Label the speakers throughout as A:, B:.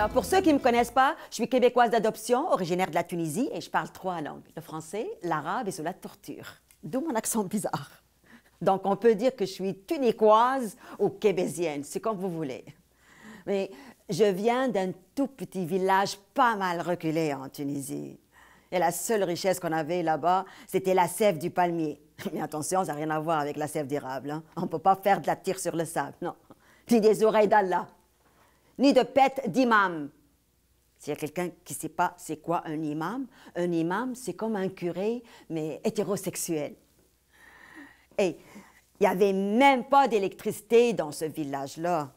A: Alors, pour ceux qui ne me connaissent pas, je suis québécoise d'adoption, originaire de la Tunisie, et je parle 3 langues, le français, l'arabe et sous la torture. D'où mon accent bizarre. Donc, on peut dire que je suis tuniquoise ou québésienne, c'est comme vous voulez. Mais je viens d'un tout petit village pas mal reculé en Tunisie. Et la seule richesse qu'on avait là-bas, c'était la sève du palmier. Mais attention, ça n'a rien à voir avec la sève d'érable, hein. On ne peut pas faire de la tire sur le sable, non. Ni des oreilles d'Allah, ni de pète d'imam. S'il y a quelqu'un qui ne sait pas c'est quoi un imam, c'est comme un curé, mais hétérosexuel. Et il n'y avait même pas d'électricité dans ce village-là.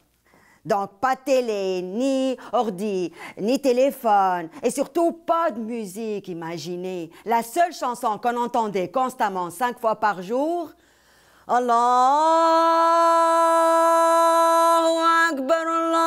A: Donc, pas télé, ni ordi, ni téléphone, et surtout pas de musique, imaginez. La seule chanson qu'on entendait constamment 5 fois par jour, Allahu Akbar Allah,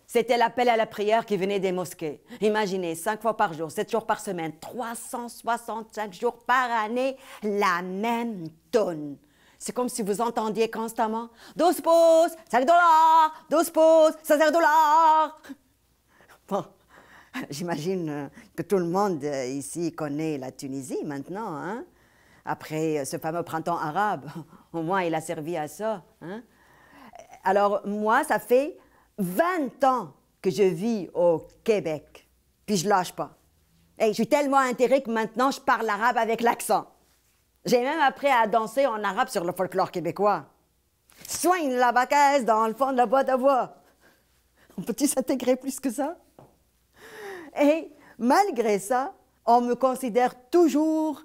A: c'était l'appel à la prière qui venait des mosquées. Imaginez, 5 fois par jour, 7 jours par semaine, 365 jours par année, la même tonne. C'est comme si vous entendiez constamment 12 pouces, 5 dollars, 12 pouces, 5 dollars. Bon, j'imagine que tout le monde ici connaît la Tunisie maintenant, hein? Après ce fameux printemps arabe, au moins il a servi à ça, hein? Alors moi, ça fait 20 ans que je vis au Québec, puis je lâche pas. Hey, je suis tellement intégrée que maintenant je parle arabe avec l'accent. J'ai même appris à danser en arabe sur le folklore québécois. Soigne la bacaise dans le fond de la boîte à bois. On peut-il s'intégrer plus que ça? Et malgré ça, on me considère toujours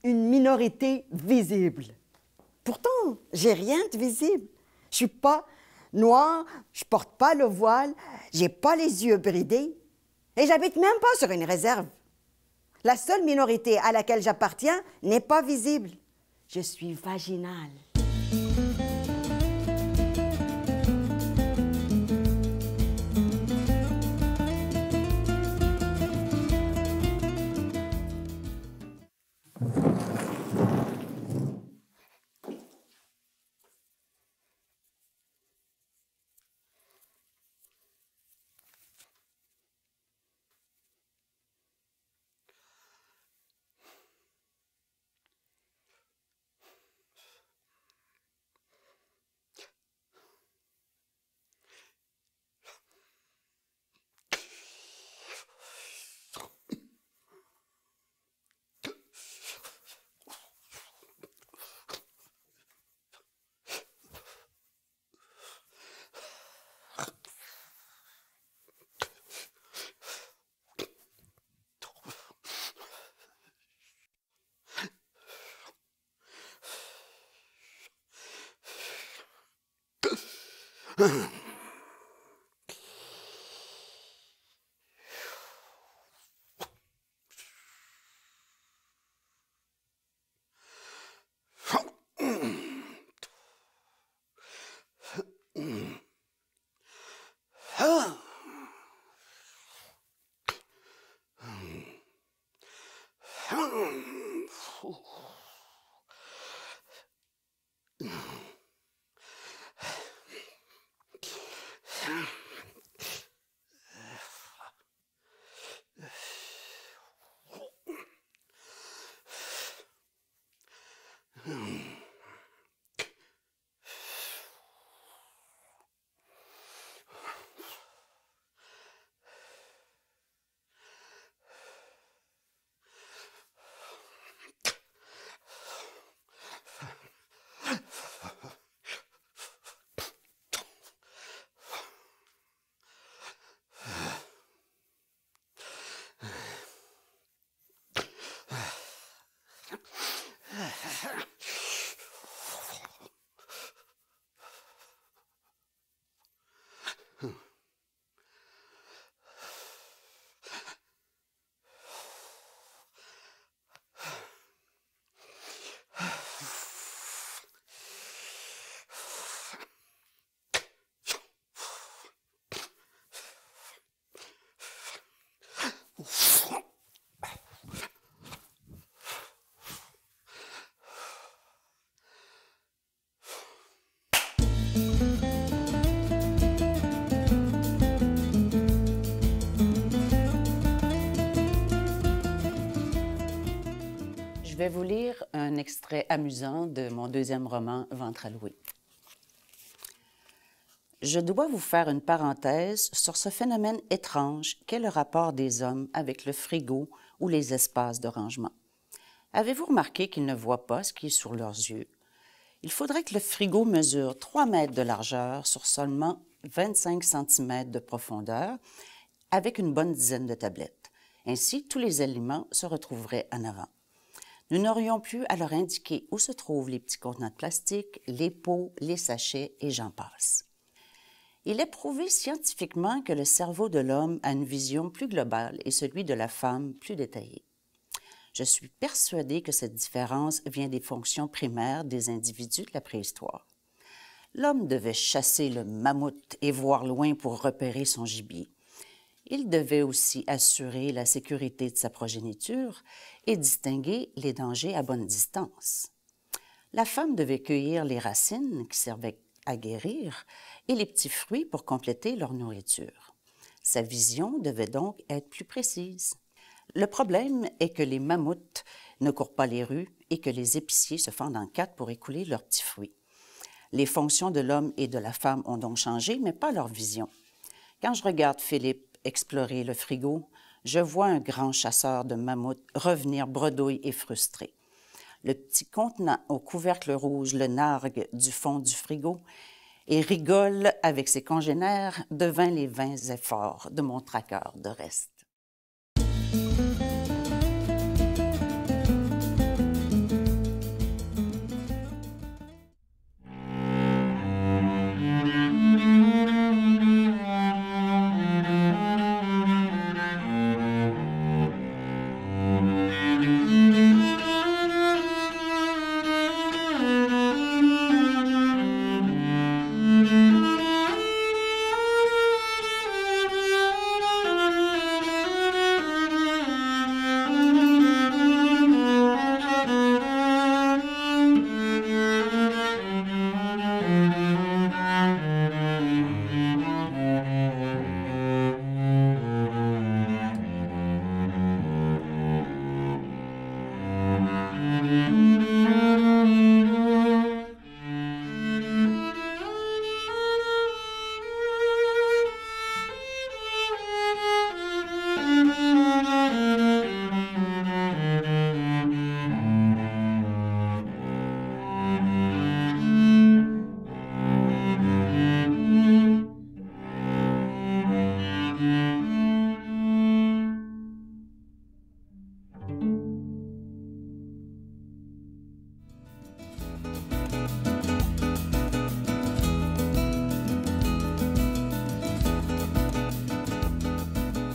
A: une minorité visible. Pourtant, j'ai rien de visible. Je suis pas noire, je porte pas le voile, j'ai pas les yeux bridés et j'habite même pas sur une réserve. La seule minorité à laquelle j'appartiens n'est pas visible. Je suis vaginale.
B: Je vais vous lire un extrait amusant de mon deuxième roman, Ventre à louer. Je dois vous faire une parenthèse sur ce phénomène étrange qu'est le rapport des hommes avec le frigo ou les espaces de rangement. Avez-vous remarqué qu'ils ne voient pas ce qui est sur leurs yeux? Il faudrait que le frigo mesure 3 mètres de largeur sur seulement 25 cm de profondeur, avec une bonne dizaine de tablettes. Ainsi, tous les aliments se retrouveraient en avant. Nous n'aurions plus à leur indiquer où se trouvent les petits contenants de plastique, les pots, les sachets et j'en passe. Il est prouvé scientifiquement que le cerveau de l'homme a une vision plus globale et celui de la femme plus détaillée. Je suis persuadée que cette différence vient des fonctions primaires des individus de la préhistoire. L'homme devait chasser le mammouth et voir loin pour repérer son gibier. Il devait aussi assurer la sécurité de sa progéniture et distinguer les dangers à bonne distance. La femme devait cueillir les racines qui servaient à guérir et les petits fruits pour compléter leur nourriture. Sa vision devait donc être plus précise. Le problème est que les mammouths ne courent pas les rues et que les épiciers se fendent en quatre pour écouler leurs petits fruits. Les fonctions de l'homme et de la femme ont donc changé, mais pas leur vision. Quand je regarde Philippe explorer le frigo, je vois un grand chasseur de mammouths revenir bredouille et frustré. Le petit contenant au couvercle rouge le nargue du fond du frigo et rigole avec ses congénères devant les vains efforts de mon traqueur de reste.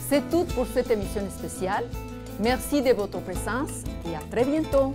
C: C'est tout pour cette émission spéciale. Merci de votre présence et à très bientôt.